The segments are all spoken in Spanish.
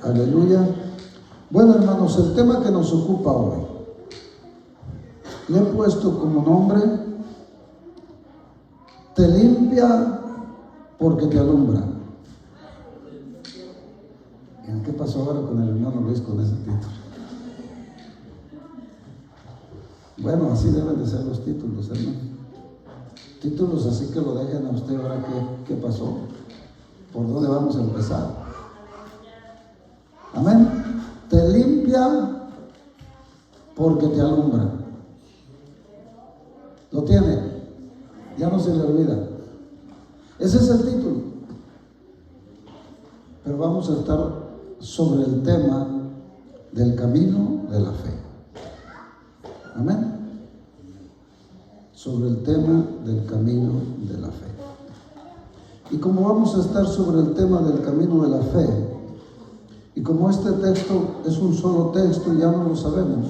Aleluya. Bueno, hermanos, el tema que nos ocupa hoy, le he puesto como nombre: te limpia porque te alumbra. ¿Qué pasó ahora con el hermano Luis con ese título? Bueno, así deben de ser los títulos, hermano. Títulos así que lo dejen a usted. Ahora, ¿qué pasó? ¿Por dónde vamos a empezar? Amén. Te limpia porque te alumbra. ¿Lo tiene? Ya no se le olvida. Ese es el título. Pero vamos a estar sobre el tema del camino de la fe. Amén. Sobre el tema del camino de la fe. Y como vamos a estar sobre el tema del camino de la fe, y como este texto es un solo texto, ya no lo sabemos: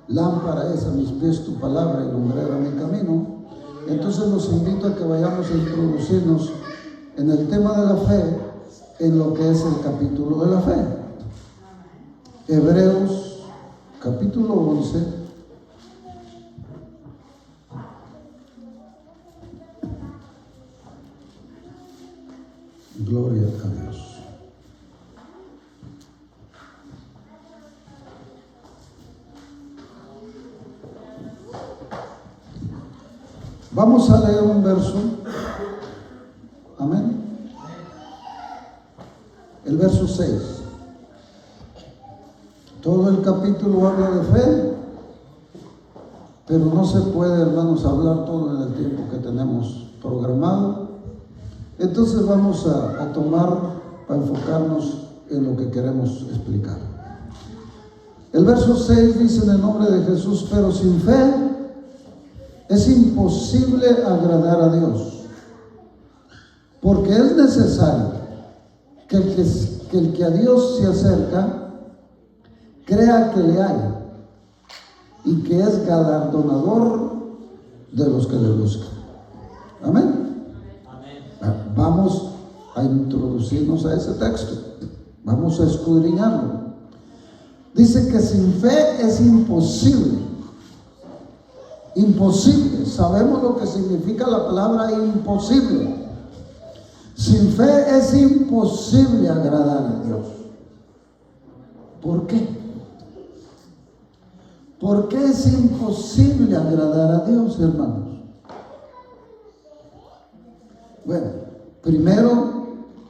lámpara es a mis pies tu palabra y lumbrera mi camino. Entonces los invito a que vayamos a introducirnos en el tema de la fe, en lo que es el capítulo de la fe. Hebreos capítulo 11. Gloria a Dios. Vamos a leer un verso. Amén. El verso 6. Todo el capítulo habla de fe, pero no se puede, hermanos, hablar todo en el tiempo que tenemos programado. Entonces vamos a enfocarnos en lo que queremos explicar. El verso 6 dice en el nombre de Jesús: pero sin fe es imposible agradar a Dios, porque es necesario que el que a Dios se acerca crea que le hay y que es galardonador de los que le buscan. Amén. Vamos a introducirnos a ese texto. Vamos a escudriñarlo. Dice que sin fe es imposible. Imposible. Sabemos lo que significa la palabra imposible. Sin fe es imposible agradar a Dios. ¿Por qué? ¿Por qué es imposible agradar a Dios, hermanos? Bueno, primero,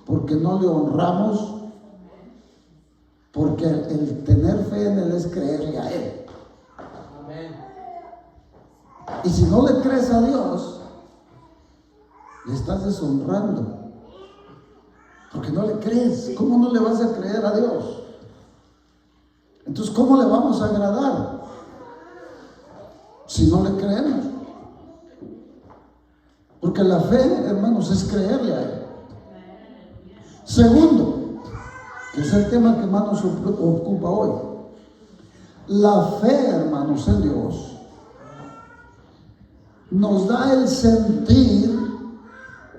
porque no le honramos, porque el tener fe en Él es creerle a Él. Amén. Y si no le crees a Dios, le estás deshonrando, porque no le crees. ¿Cómo no le vas a creer a Dios? Entonces, ¿cómo le vamos a agradar si no le creemos? Porque la fe, hermanos, es creerle a Él. Segundo, que es el tema que más nos ocupa hoy, la fe, hermanos, en Dios nos da el sentir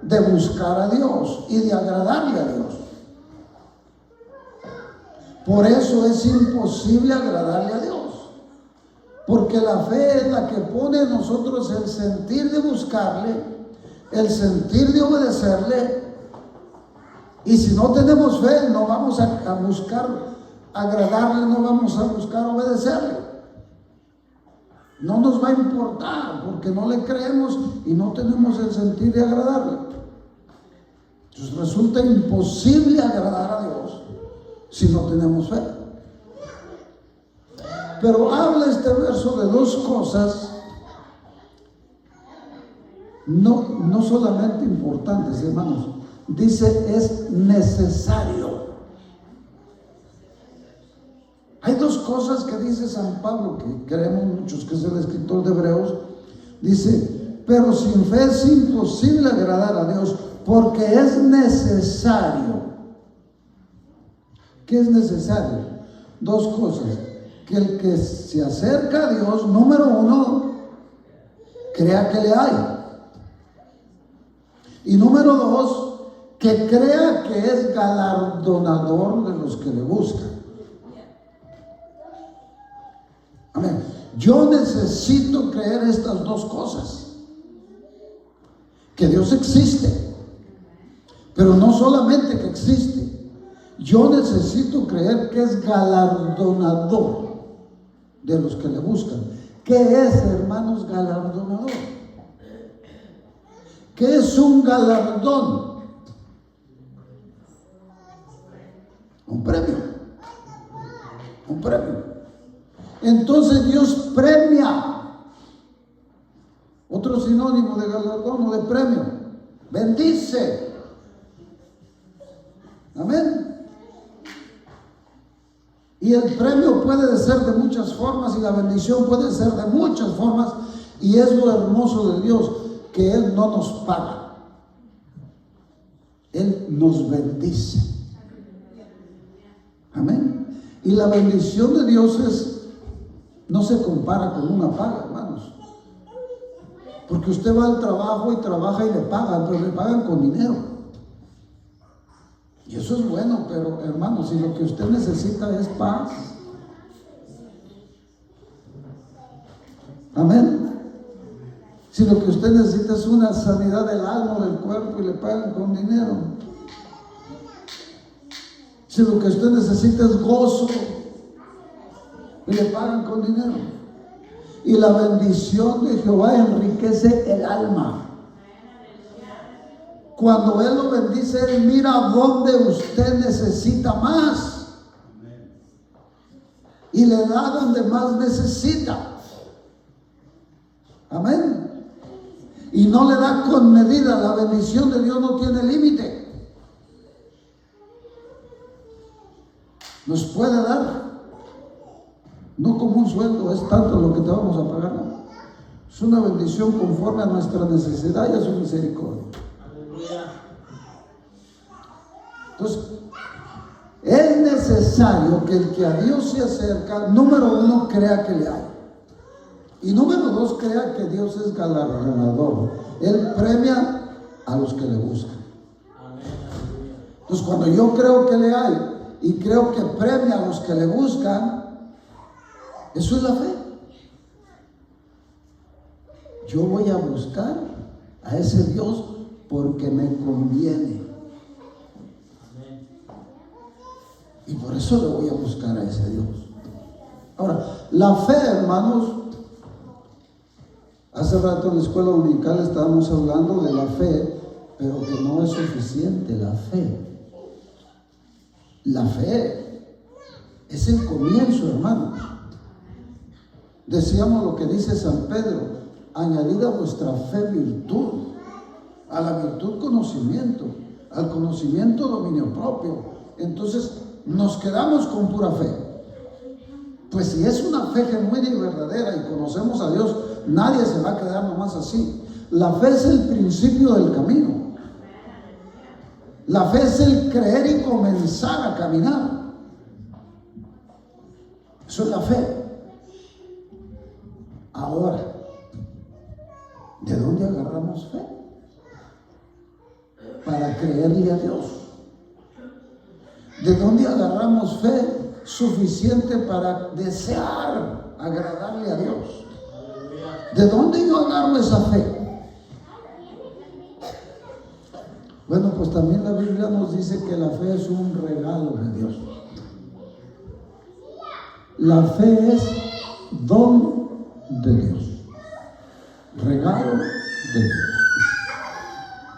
de buscar a Dios y de agradarle a Dios. Por eso es imposible agradarle a Dios, porque la fe es la que pone en nosotros el sentir de buscarle, el sentir de obedecerle. Y si no tenemos fe, no vamos a buscar agradarle, no vamos a buscar obedecerle. No nos va a importar, porque no le creemos y no tenemos el sentir de agradarle. Entonces resulta imposible agradar a Dios si no tenemos fe. Pero habla este verso de dos cosas no solamente importantes, hermanos. Dice, es necesario. Hay dos cosas que dice San Pablo, que creemos muchos, que es el escritor de Hebreos. Dice, pero sin fe es imposible agradar a Dios, porque es necesario. ¿Qué es necesario? Dos cosas: que el que se acerca a Dios, número uno, crea que le hay. Y número dos, que crea que es galardonador de los que le buscan. Amén. Yo necesito creer estas dos cosas. Que Dios existe, pero no solamente que existe. Yo necesito creer que es galardonador de los que le buscan. ¿Qué es, hermanos, galardonador? ¿Qué es un galardón? Un premio. Un premio. Entonces Dios premia. Otro sinónimo de galardón o de premio. Bendice. Amén. Y el premio puede ser de muchas formas y la bendición puede ser de muchas formas. Y es lo hermoso de Dios, que Él no nos paga. Él nos bendice. Amén. Y la bendición de Dios no se compara con una paga, hermanos. Porque usted va al trabajo y trabaja y le pagan, pero le pagan con dinero. Y eso es bueno, pero hermanos, si lo que usted necesita es paz. Amén. Si lo que usted necesita es una sanidad del alma o del cuerpo y le pagan con dinero. Si lo que usted necesita es gozo y le pagan con dinero. Y la bendición de Jehová enriquece el alma. Cuando Él lo bendice, Él mira dónde usted necesita más y le da donde más necesita. Amén. Y no le da con medida. La bendición de Dios no tiene límite. Nos puede dar. No como un sueldo, es tanto lo que te vamos a pagar. No. Es una bendición conforme a nuestra necesidad y a su misericordia. Entonces, es necesario que el que a Dios se acerca, número uno, crea que le hay. Y número dos, crea que Dios es galardonador. Él premia a los que le buscan. Entonces, cuando yo creo que le hay y creo que premia a los que le buscan, eso es la fe. Yo voy a buscar a ese Dios porque me conviene. Y por eso le voy a buscar a ese Dios. Ahora, la fe, hermanos, hace rato en la escuela dominical estábamos hablando de la fe, pero que no es suficiente la fe. La fe es el comienzo, hermanos. Decíamos lo que dice San Pedro: añadid a vuestra fe virtud, a la virtud conocimiento, al conocimiento dominio propio. Entonces nos quedamos con pura fe. Pues si es una fe genuina y verdadera y conocemos a Dios, nadie se va a quedar nomás así. La fe es el principio del camino. La fe es el creer y comenzar a caminar. Eso es la fe. Ahora, ¿de dónde agarramos fe? Para creerle a Dios. ¿De dónde agarramos fe suficiente para desear agradarle a Dios? ¿De dónde yo agarro esa fe? Bueno, pues también la Biblia nos dice que la fe es un regalo de Dios. La fe es don de Dios, regalo de Dios.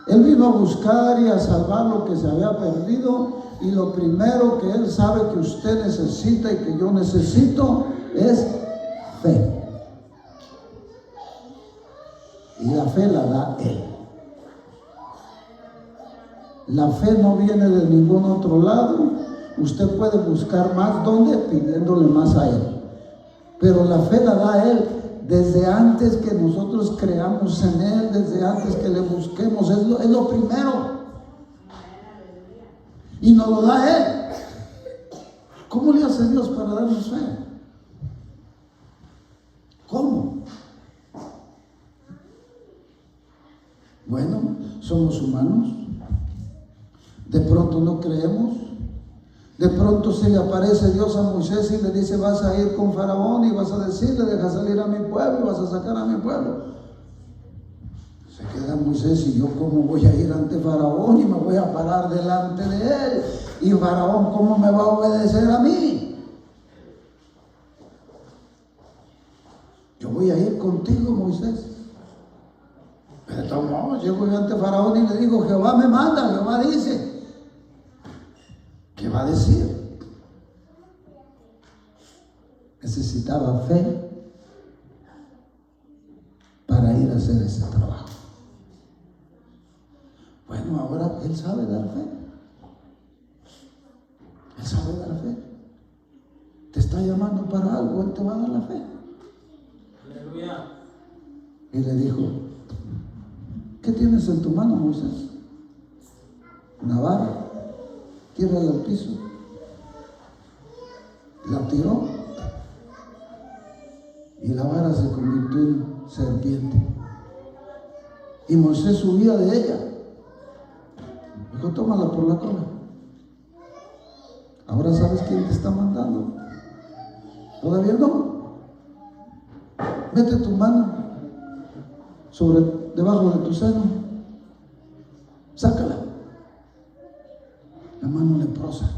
Él vino a buscar y a salvar lo que se había perdido, y lo primero que Él sabe que usted necesita y que yo necesito es fe. Y la fe la da Él. La fe no viene de ningún otro lado. Usted puede buscar más, ¿dónde? Pidiéndole más a Él. Pero la fe la da Él. Desde antes que nosotros creamos en Él, desde antes que le busquemos, es lo primero. Y nos lo da Él. ¿Cómo le hace Dios para darnos fe? ¿Cómo? Bueno, somos humanos. De pronto no creemos. De pronto se le aparece Dios a Moisés y le dice: vas a ir con Faraón y vas a decirle: deja salir a mi pueblo y vas a sacar a mi pueblo. Se queda Moisés: y yo cómo voy a ir ante Faraón y me voy a parar delante de él, y Faraón cómo me va a obedecer a mí. Yo voy a ir contigo, Moisés. Pero de todos modos, llego ante Faraón y le digo: Jehová me manda, Jehová dice. ¿Qué va a decir? Necesitaba fe para ir a hacer ese trabajo. Bueno, ahora él sabe dar fe. Él sabe dar fe. Te está llamando para algo, él te va a dar la fe. Aleluya. Y le dijo: ¿qué tienes en tu mano, Moisés? Una vara. Tírala al piso. La tiró y la vara se convirtió en serpiente. Y Moisés subía de ella. Dijo: tómala por la cola. Ahora sabes quién te está mandando. Todavía no. Mete tu mano debajo de tu seno. Sácala. La mano leprosa.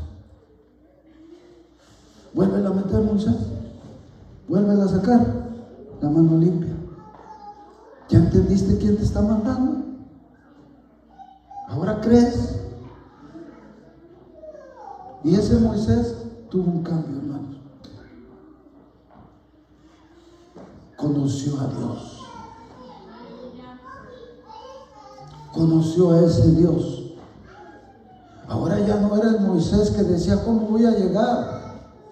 Vuélvela a meter, Moisés. Vuélvela a sacar. La mano limpia. ¿Ya entendiste quién te está mandando? ¿Ahora crees? Y ese Moisés tuvo un cambio, hermanos. Conoció a Dios. Conoció a ese Dios. Ahora ya no era el Moisés que decía: ¿cómo voy a llegar?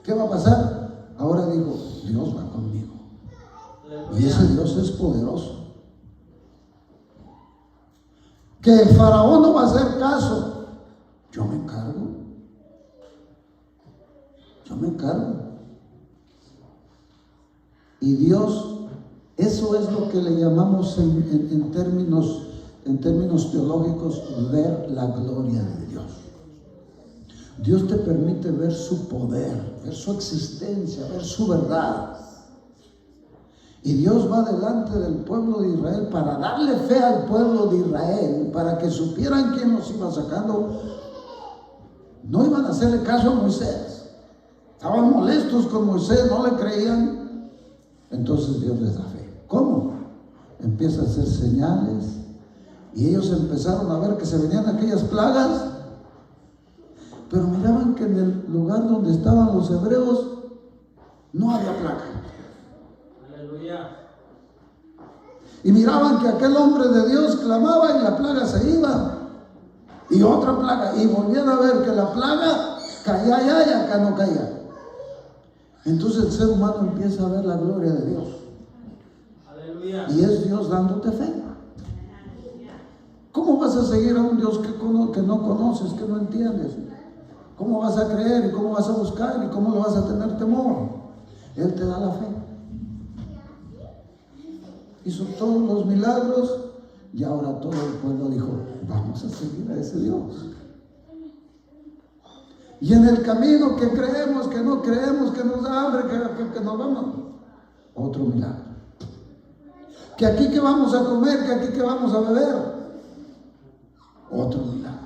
¿Qué va a pasar? Ahora dijo: Dios va conmigo. Y ese Dios es poderoso. Que el Faraón no va a hacer caso. Yo me encargo. Yo me encargo. Y Dios, eso es lo que le llamamos en términos teológicos, ver la gloria de Dios. Dios te permite ver su poder, ver su existencia, ver su verdad. Y Dios va delante del pueblo de Israel para darle fe al pueblo de Israel, para que supieran quién los iba sacando. No iban a hacerle caso a Moisés. Estaban molestos con Moisés, no le creían. Entonces Dios les da fe. ¿Cómo? Empieza a hacer señales. Y ellos empezaron a ver que se venían aquellas plagas. Pero miraban que en el lugar donde estaban los hebreos no había plaga. Aleluya. Y miraban que aquel hombre de Dios clamaba y la plaga se iba. Y otra plaga. Y volvían a ver que la plaga caía allá y acá no caía. Entonces el ser humano empieza a ver la gloria de Dios. Aleluya. Y es Dios dándote fe. ¿Cómo vas a seguir a un Dios que no conoces, que no entiendes? ¿Cómo vas a creer y cómo vas a buscar y cómo le vas a tener temor? Él te da la fe. Hizo todos los milagros y ahora todo el pueblo dijo: vamos a seguir a ese Dios. Y en el camino que creemos, que no creemos, que nos da hambre, que nos vamos, otro milagro. Que aquí que vamos a comer, que aquí que vamos a beber, otro milagro.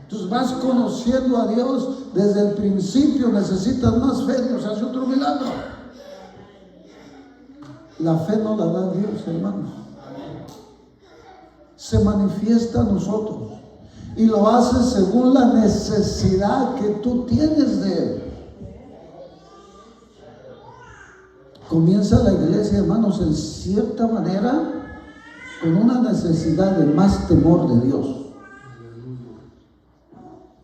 Entonces vas conociendo a Dios desde el principio. Necesitas más fe, Dios hace otro milagro. La fe no la da Dios, hermanos. Se manifiesta a nosotros y lo hace según la necesidad que tú tienes de Él. Comienza la iglesia, hermanos, en cierta manera con una necesidad de más temor de Dios.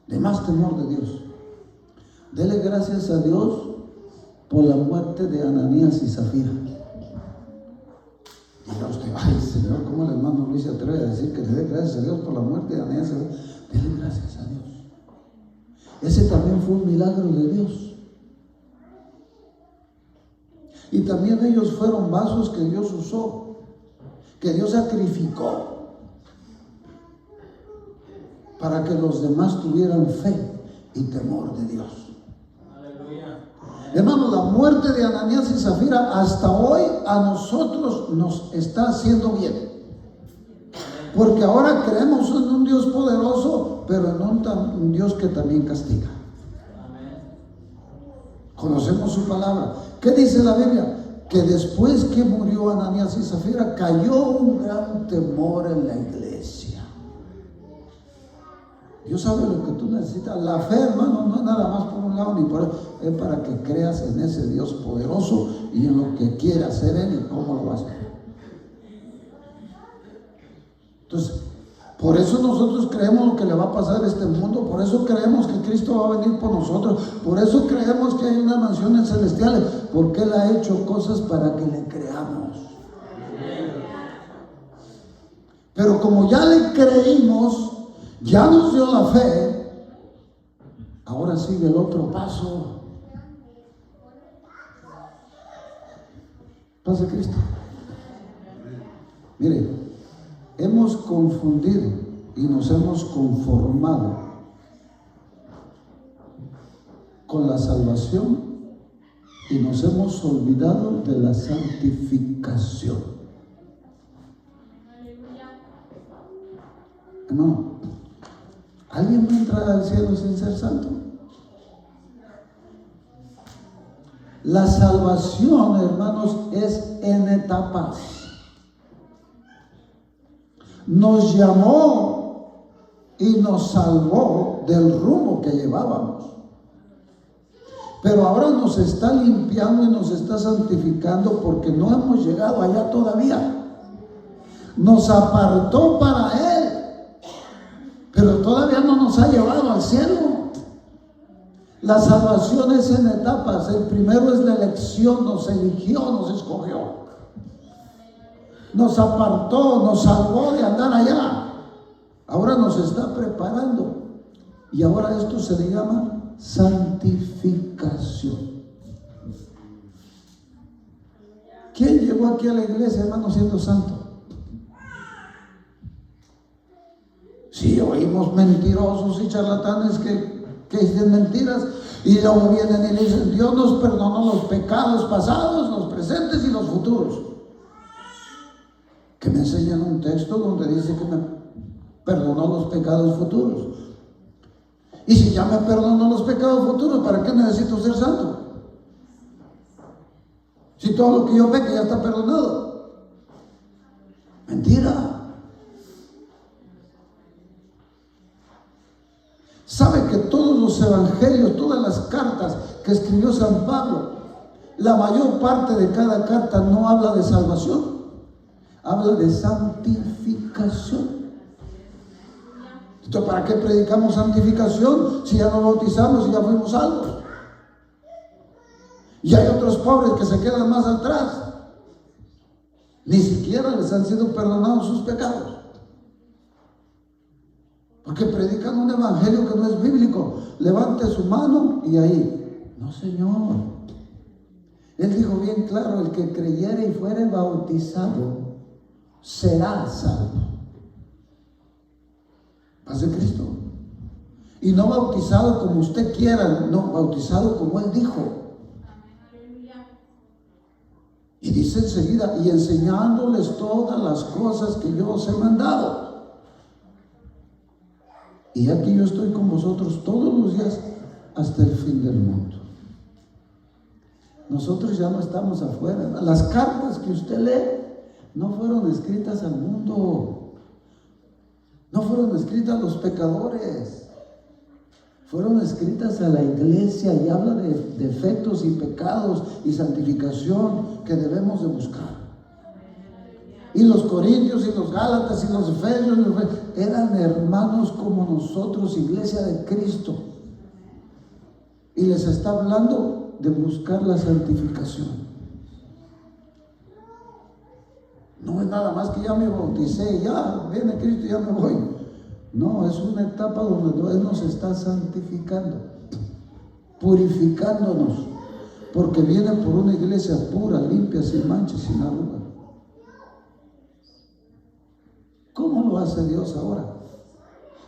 De más temor de Dios. Dele gracias a Dios por la muerte de Ananías y Zafira. Diga usted: ay Señor, ¿cómo el hermano Luis se atreve a decir que le dé gracias a Dios por la muerte de Ananías y Zafira? Dele gracias a Dios. Ese también fue un milagro de Dios. Y también ellos fueron vasos que Dios usó, que Dios sacrificó. para que los demás tuvieran fe y temor de Dios. Aleluya. Hermanos, la muerte de Ananías y Zafira hasta hoy a nosotros nos está haciendo bien. Porque ahora creemos en un Dios poderoso, pero en un Dios que también castiga. Conocemos su palabra. ¿Qué dice la Biblia? Que después que murió Ananías y Zafira, cayó un gran temor en la iglesia. Dios sabe lo que tú necesitas. La fe, hermano, no es nada más por un lado ni por otro. Es para que creas en ese Dios poderoso y en lo que quiere hacer Él y cómo lo va a hacer. Entonces, por eso nosotros creemos lo que le va a pasar a este mundo, por eso creemos que Cristo va a venir por nosotros, por eso creemos que hay unas mansiones celestiales, porque Él ha hecho cosas para que le creamos. Pero como ya le creímos, ya nos dio la fe, ahora sigue el otro paso. Paz de Cristo. Mire, hemos confundido y nos hemos conformado con la salvación y nos hemos olvidado de la santificación. Hermano, ¿alguien va a entrar al cielo sin ser santo? La salvación, hermanos, es en etapas. Nos llamó y nos salvó del rumbo que llevábamos. Pero ahora nos está limpiando y nos está santificando porque no hemos llegado allá todavía. Nos apartó para Él, pero todavía no nos ha llevado al cielo. La salvación es en etapas. El primero es la elección, nos eligió, nos escogió. Nos apartó, nos salvó de andar allá. Ahora nos está preparando. Y ahora esto se le llama santificación. ¿Quién llegó aquí a la iglesia, hermano, siendo santo? Sí, oímos mentirosos y charlatanes que dicen mentiras y luego vienen y le dicen: Dios nos perdonó los pecados pasados, los presentes y los futuros. Que me enseñan un texto donde dice que me perdonó los pecados futuros. Y si ya me perdonó los pecados futuros, ¿para qué necesito ser santo? Si todo lo que yo peque ya está perdonado. Mentira. ¿Sabe que todos los evangelios, todas las cartas que escribió San Pablo, la mayor parte de cada carta no habla de salvación? Habla de santificación. Entonces, ¿para qué predicamos santificación si ya nos bautizamos y ya fuimos salvos? Y hay otros pobres que se quedan más atrás. Ni siquiera les han sido perdonados sus pecados. Porque predican un evangelio que no es bíblico. Levante su mano y ahí. No, Señor. Él dijo bien claro: el que creyere y fuere bautizado será salvo. Paz de Cristo. Y no bautizado como usted quiera, no, bautizado como Él dijo. Y dice enseguida: y enseñándoles todas las cosas que yo os he mandado. Y aquí yo estoy con vosotros todos los días hasta el fin del mundo. Nosotros ya no estamos afuera. Las cartas que usted lee no fueron escritas al mundo. No fueron escritas a los pecadores. Fueron escritas a la iglesia y habla de defectos y pecados y santificación que debemos de buscar. Y los corintios y los gálatas y los efesios eran hermanos como nosotros, iglesia de Cristo. Y les está hablando de buscar la santificación. No es nada más que ya me bauticé, ya viene Cristo y ya me voy. No, es una etapa donde Él nos está santificando, purificándonos, porque viene por una iglesia pura, limpia, sin mancha, sin arruga. ¿Cómo lo hace Dios ahora?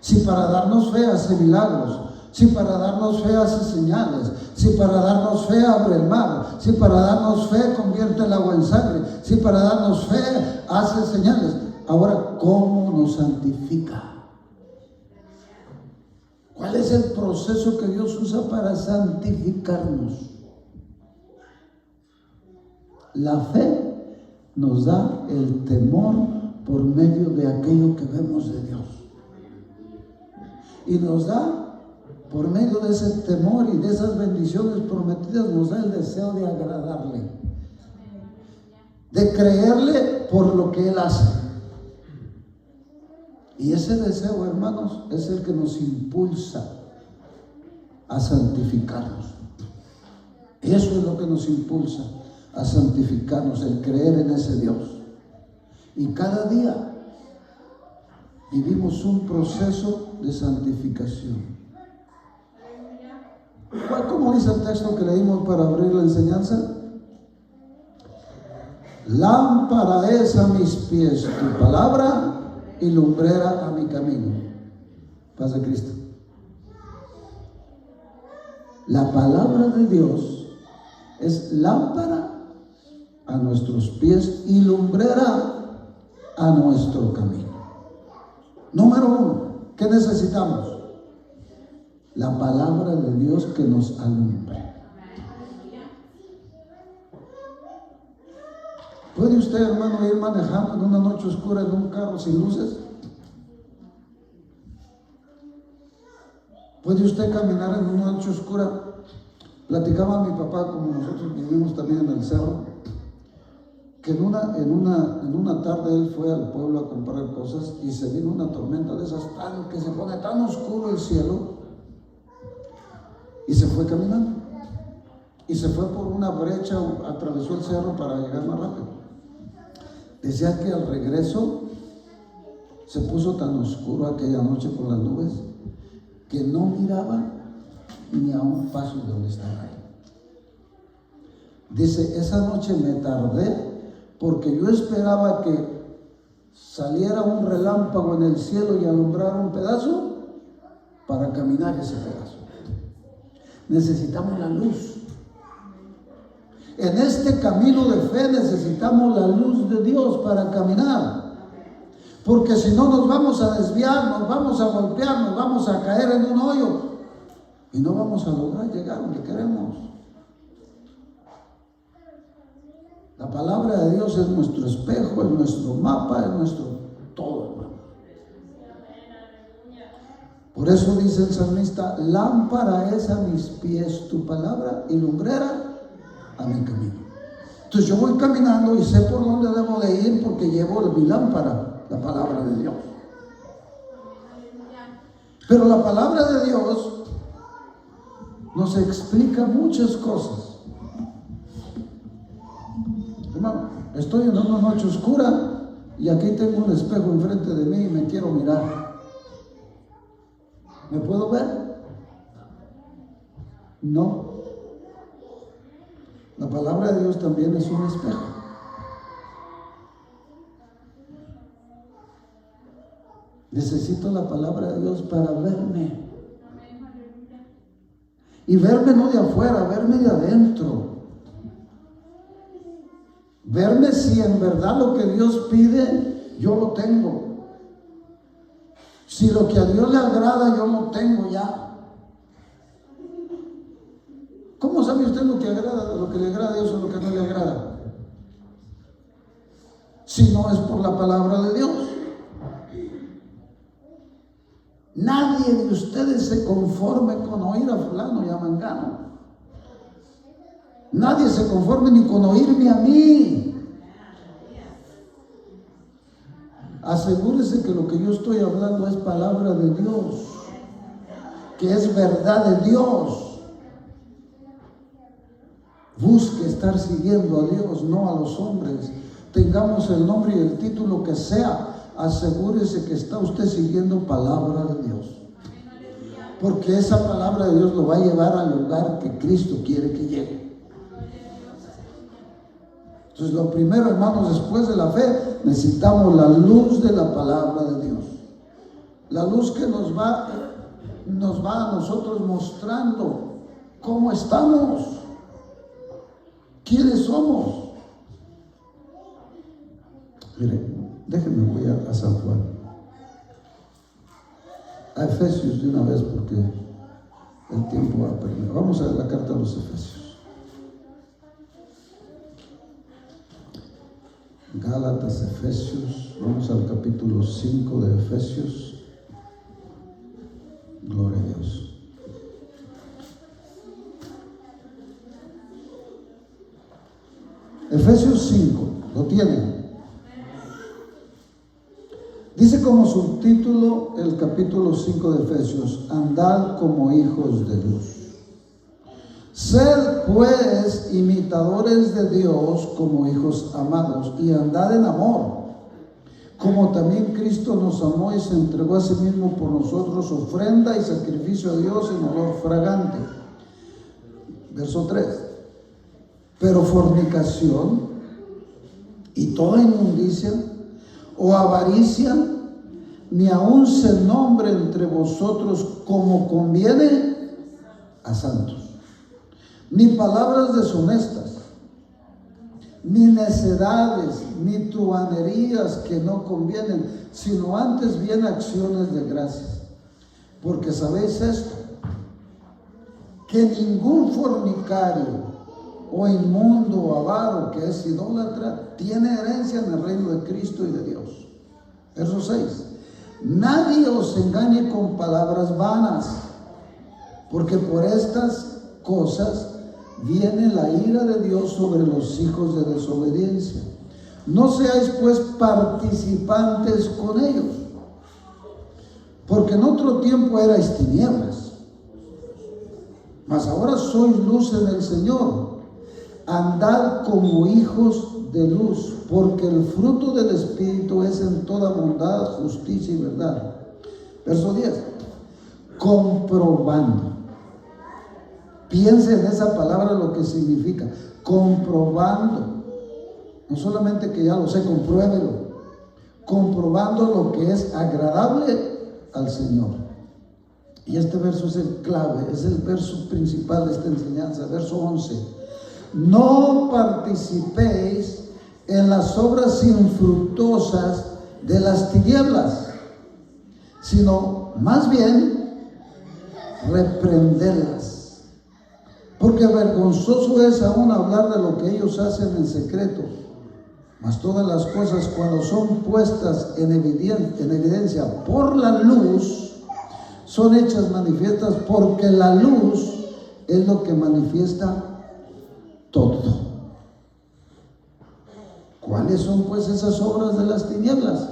Si para darnos fe hace milagros, si para darnos fe hace señales, si para darnos fe abre el mar, si para darnos fe convierte el agua en sangre, si para darnos fe hace señales. Ahora, ¿cómo nos santifica? ¿Cuál es el proceso que Dios usa para santificarnos? La fe nos da el temor por medio de aquello que vemos de Dios. Y nos da, por medio de ese temor y de esas bendiciones prometidas, nos da el deseo de agradarle, de creerle por lo que Él hace. Y ese deseo, hermanos, es el que nos impulsa a santificarnos. Eso es lo que nos impulsa a santificarnos, el creer en ese Dios. Y cada día vivimos un proceso de santificación. ¿Cómo dice el texto que leímos para abrir la enseñanza? Lámpara es a mis pies tu palabra y lumbrera a mi camino. Paz de Cristo. La palabra de Dios es lámpara a nuestros pies y lumbrera a nuestro camino. Número uno, ¿qué necesitamos? La palabra de Dios que nos alumbre. ¿Puede usted, hermano, ir manejando en una noche oscura en un carro sin luces? ¿Puede usted caminar en una noche oscura? Platicaba mi papá, como nosotros vivimos también en el cerro, que en una tarde él fue al pueblo a comprar cosas y se vino una tormenta de esas que se pone tan oscuro el cielo, y se fue caminando y se fue por una brecha, atravesó el cerro para llegar más rápido. Decía que al regreso se puso tan oscuro aquella noche por las nubes que no miraba ni a un paso de donde estaba él. Dice, esa noche me tardé porque yo esperaba que saliera un relámpago en el cielo y alumbrara un pedazo para caminar ese pedazo. Necesitamos la luz. En este camino de fe necesitamos la luz de Dios para caminar. Porque si no nos vamos a desviar, nos vamos a golpear, nos vamos a caer en un hoyo y no vamos a lograr llegar donde queremos. La palabra de Dios es nuestro espejo, es nuestro mapa, es nuestro todo, hermano. Por eso dice el salmista, lámpara es a mis pies tu palabra y lumbrera a mi camino. Entonces yo voy caminando y sé por dónde debo de ir porque llevo mi lámpara, la palabra de Dios. Pero la palabra de Dios nos explica muchas cosas. Hermano, estoy en una noche oscura y aquí tengo un espejo enfrente de mí y me quiero mirar. ¿Me puedo ver? No. La palabra de Dios también es un espejo. Necesito la palabra de Dios para verme. Y verme no de afuera, verme de adentro. Verme si en verdad lo que Dios pide, yo lo tengo. Si lo que a Dios le agrada, yo lo tengo ya. ¿Cómo sabe usted lo que le agrada a Dios o lo que no le agrada? Si no es por la palabra de Dios. Nadie de ustedes se conforme con oír a fulano y a mangano. Nadie se conforme ni con oírme a mí. Asegúrese que lo que yo estoy hablando es palabra de Dios, que es verdad de Dios. Busque estar siguiendo a Dios, no a los hombres. Tengamos el nombre y el título que sea, asegúrese que está usted siguiendo palabra de Dios. Porque esa palabra de Dios lo va a llevar al lugar que Cristo quiere que llegue. Entonces, lo primero, hermanos, después de la fe, necesitamos la luz de la palabra de Dios. La luz que nos va a nosotros mostrando cómo estamos, quiénes somos. Miren, déjenme, voy a San Juan, a Efesios de una vez, porque el tiempo va a perder. Vamos a ver la carta a los Efesios. Gálatas, Efesios, vamos al capítulo 5 de Efesios. Gloria a Dios. Efesios 5, ¿lo tienen? Dice como subtítulo el capítulo 5 de Efesios: andad como hijos de luz. Sed pues imitadores de Dios como hijos amados, y andad en amor, como también Cristo nos amó y se entregó a sí mismo por nosotros, ofrenda y sacrificio a Dios en olor fragante. Verso 3. Pero fornicación y toda inmundicia o avaricia, ni aun se nombre entre vosotros como conviene a santos, ni palabras deshonestas, ni necedades, ni truhanerías que no convienen, sino antes bien acciones de gracias. Porque sabéis esto, que ningún fornicario o inmundo o avaro, que es idólatra, tiene herencia en el reino de Cristo y de Dios. Verso 6. Nadie os engañe con palabras vanas, porque por estas cosas viene la ira de Dios sobre los hijos de desobediencia. No seáis pues participantes con ellos, porque en otro tiempo erais tinieblas, mas ahora sois luz en el Señor. Andad como hijos de luz, porque el fruto del Espíritu es en toda bondad, justicia y verdad. Verso 10. Comprobando. Piense en esa palabra, lo que significa. Comprobando. No solamente que ya lo sé, compruébelo. Comprobando lo que es agradable al Señor. Y este verso es el clave, es el verso principal de esta enseñanza. Verso 11. No participéis en las obras infructuosas de las tinieblas, sino más bien reprenderlas. Porque vergonzoso es aún hablar de lo que ellos hacen en secreto. Mas todas las cosas, cuando son puestas en evidencia por la luz, son hechas manifiestas, porque la luz es lo que manifiesta todo. ¿Cuáles son pues esas obras de las tinieblas?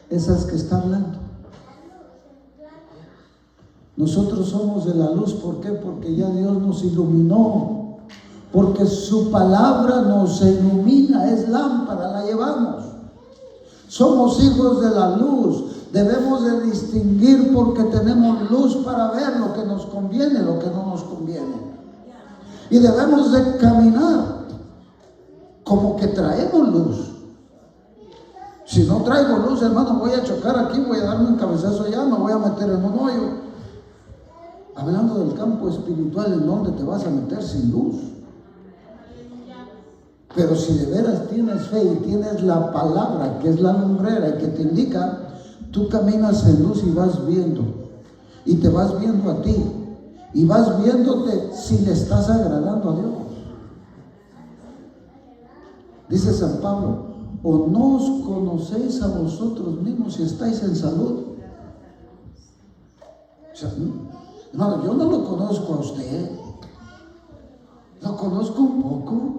Esas que está hablando. Nosotros somos de la luz. ¿Por qué? Porque ya Dios nos iluminó. Porque su palabra nos ilumina, es lámpara, la llevamos. Somos hijos de la luz. Debemos de distinguir, porque tenemos luz para ver lo que nos conviene, lo que no nos conviene. Y debemos de caminar como que traemos luz. Si no traigo luz, hermano, voy a chocar aquí, voy a darme un cabezazo allá, me voy a meter en un hoyo. Hablando del campo espiritual, ¿en dónde te vas a meter sin luz? Pero si de veras tienes fe y tienes la palabra, que es la lumbrera y que te indica, tú caminas en luz y vas viendo. Y te vas viendo a ti. Y vas viéndote si le estás agradando a Dios. Dice San Pablo: ¿o no os conocéis a vosotros mismos si estáis en salud? O sea, hermano, yo no lo conozco a usted. Lo conozco un poco.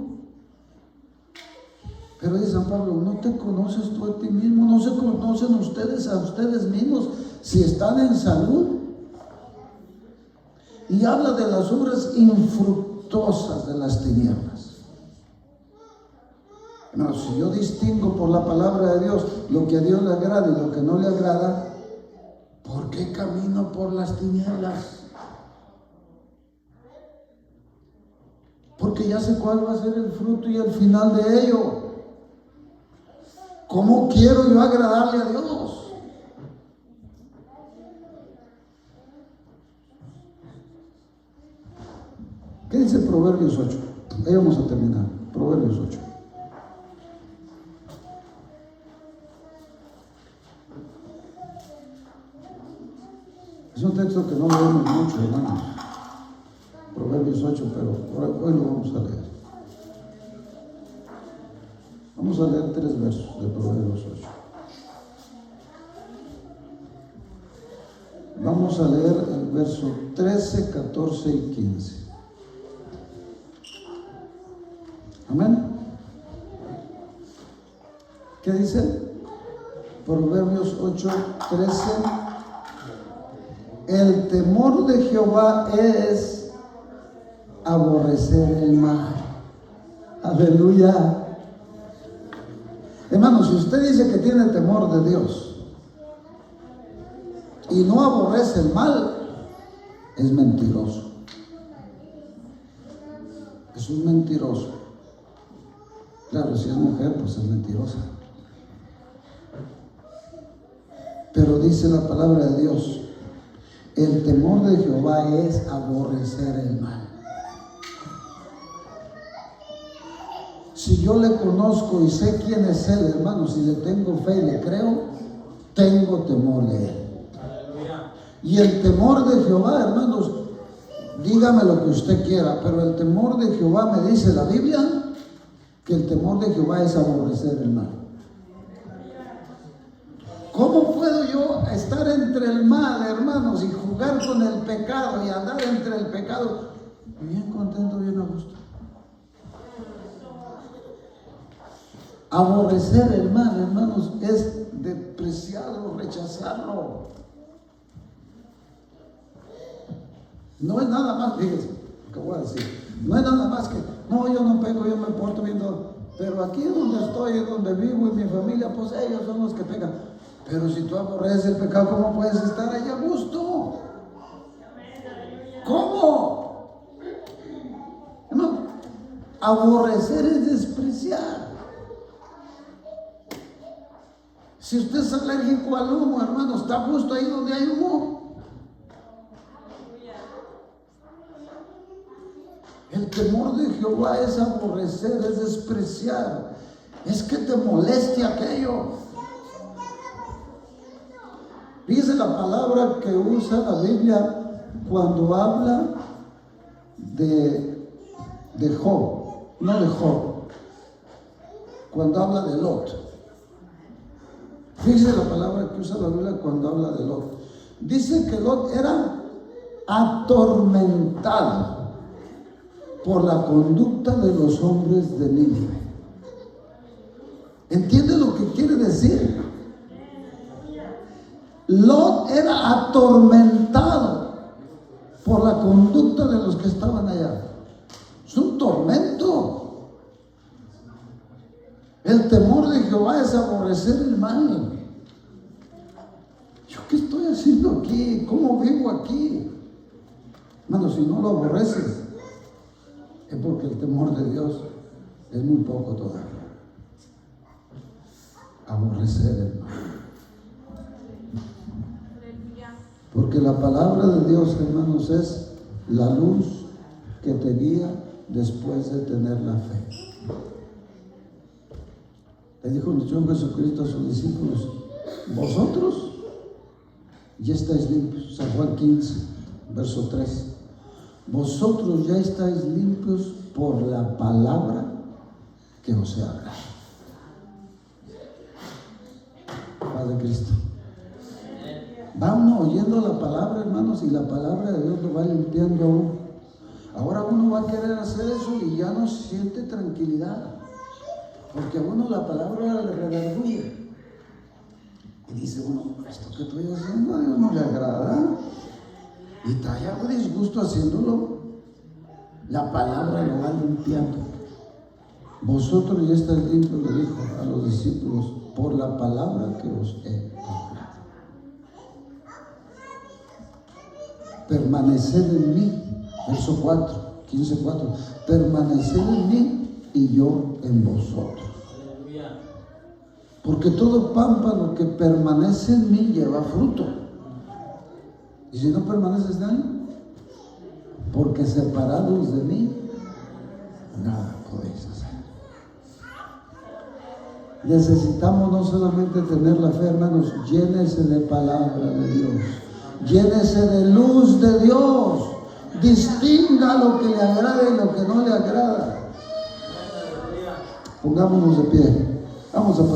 Pero dice San Pablo: ¿no te conoces tú a ti mismo? ¿No se conocen ustedes a ustedes mismos si están en salud? Y habla de las obras infructuosas de las tinieblas. No, si yo distingo por la palabra de Dios lo que a Dios le agrada y lo que no le agrada, ¿por qué camino por las tinieblas? Porque ya sé cuál va a ser el fruto y el final de ello. ¿Cómo quiero yo agradarle a Dios? ¿Qué dice Proverbios 8? Ahí vamos a terminar. Proverbios 8. Es un texto que no leemos mucho, hermanos. Proverbios 8, pero hoy lo vamos a leer. Vamos a leer 3 versos de Proverbios 8. Vamos a leer el verso 13, 14 y 15. Amén. ¿Qué dice? Proverbios 8, 13. El temor de Jehová es aborrecer el mal. Aleluya. Hermano, si usted dice que tiene temor de Dios y no aborrece el mal, es mentiroso. Es un mentiroso. Claro, si es mujer, pues es mentirosa. Pero dice la palabra de Dios, el temor de Jehová es aborrecer el mal. Si yo le conozco y sé quién es Él, hermano, si le tengo fe y le creo, tengo temor de Él. Y el temor de Jehová, hermanos, dígame lo que usted quiera, pero el temor de Jehová me dice la Biblia que el temor de Jehová es aborrecer el mal. ¿Cómo puedo yo estar entre el mal, hermanos, y jugar con el pecado y andar entre el pecado? Bien contento, bien a gusto. Aborrecer el mal, hermanos, es despreciarlo, rechazarlo. No es nada más, fíjense, ¿qué voy a decir? No es nada más que, no, yo no peco, yo me porto bien todo. Pero aquí donde estoy, donde vivo y mi familia, pues ellos son los que pecan. Pero si tú aborreces el pecado, ¿cómo puedes estar ahí a gusto? ¿Cómo? No, aborrecer es despreciar. Si usted es alérgico al humo, hermano, está justo ahí donde hay humo. El temor de Jehová es aborrecer, es despreciar. Es que te moleste aquello. Dice la palabra que usa la Biblia cuando habla de Job, no de Job, cuando habla de Lot. Fíjese la palabra que usa la Biblia cuando habla de Lot. Dice que Lot era atormentado por la conducta de los hombres de Nínive. ¿Entiende lo que quiere decir? Lot era atormentado por la conducta de los que estaban allá. Es un tormento. El temor de Jehová es aborrecer el mal. ¿Yo qué estoy haciendo aquí? ¿Cómo vivo aquí? Hermano, si no lo aborreces, es porque el temor de Dios es muy poco todavía. Aborrecer el mal. Porque la palabra de Dios, hermanos, es la luz que te guía después de tener la fe. Le dijo el Señor Jesucristo a sus discípulos, vosotros ya estáis limpios. San Juan 15, verso 3. Vosotros ya estáis limpios por la palabra que os he hablado. Padre Cristo. Va uno oyendo la palabra, hermanos, y la palabra de Dios lo va limpiando a uno. Ahora uno va a querer hacer eso y ya no siente tranquilidad. Porque a uno la palabra le redarguye. Y dice uno, esto que estoy haciendo a Dios no le agrada. Y trae algo de disgusto haciéndolo. La palabra lo va limpiando. Vosotros ya estáis limpios, le dijo a los discípulos, por la palabra que os he hablado. Permaneced en mí. Verso 4, 15:4. Permaneced en mí y yo en vosotros. Porque todo pámpano que permanece en mí lleva fruto. Y si no permaneces en él, porque separados de mí, nada podéis hacer. Necesitamos no solamente tener la fe, hermanos, llénese de palabra de Dios, llénese de luz de Dios, distinga lo que le agrada y lo que no le agrada. Pongámonos de pie, vamos a pasar.